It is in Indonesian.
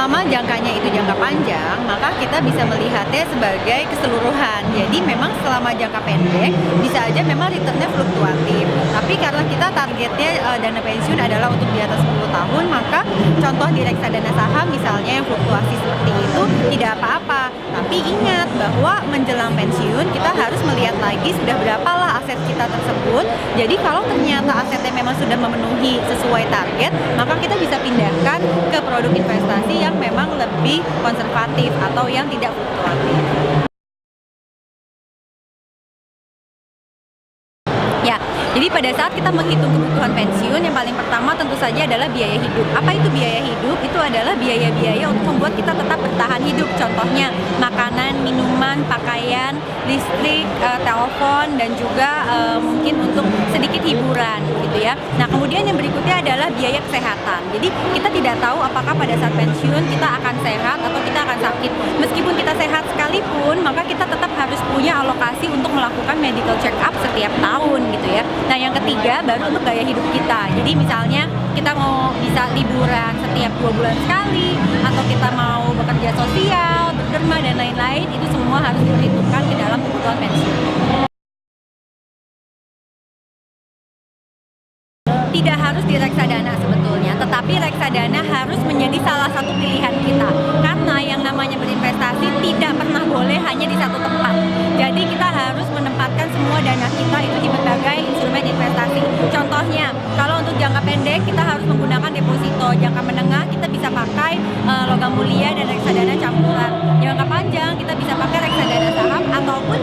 selama jangkanya itu jangka panjang, maka kita bisa melihatnya sebagai keseluruhan. Jadi memang selama jangka pendek bisa aja memang returnnya fluktuatif. Tapi karena kita targetnya dana pensiun adalah untuk di atas 10 tahun, maka contoh di reksadana saham misalnya yang fluktuasi seperti itu tidak apa-apa. Tapi ingat bahwa menjelang pensiun kita harus melihat lagi sudah berapalah aset kita tersebut. Jadi kalau ternyata asetnya memang sudah memenuhi sesuai target, maka kita bisa pindahkan ke produk investasi yang memang lebih konservatif atau yang tidak fluktuatif. Ya, jadi pada saat kita menghitung kebutuhan pensiun, yang paling pertama tentu saja adalah biaya hidup. Apa itu biaya hidup? Itu adalah biaya-biaya untuk membuat kita tetap bertahan hidup. Contohnya makanan, minuman, pakaian, listrik, telepon, dan juga mungkin untuk sedikit hiburan gitu ya. Nah, kemudian yang berikutnya adalah biaya kesehatan. Jadi kita tidak tahu apakah pada saat pensiun kita akan sehat atau kita akan sakit. Meskipun kita sehat sekalipun, maka kita tetap harus punya alokasi untuk melakukan medical check up setiap tahun gitu ya. Nah, yang ketiga baru untuk gaya hidup kita. Jadi misalnya kita mau bisa liburan setiap 2 bulan sekali, atau kita mau bekerja sosial, berderma dan lain-lain, itu semua harus diperhitungkan ke dalam kebutuhan pensiun. Tidak harus di reksadana sebetulnya, tetapi reksadana harus menjadi salah satu pilihan kita. Karena yang namanya berinvestasi tidak pernah boleh hanya di satu tempat. Jadi kita harus menempatkan semua dana kita itu di berbagai instrumen investasi. Contohnya, kalau untuk jangka pendek kita harus menggunakan deposito, jangka menengah kita bisa pakai logam mulia dan reksadana campuran. Jangka panjang kita bisa pakai reksadana saham ataupun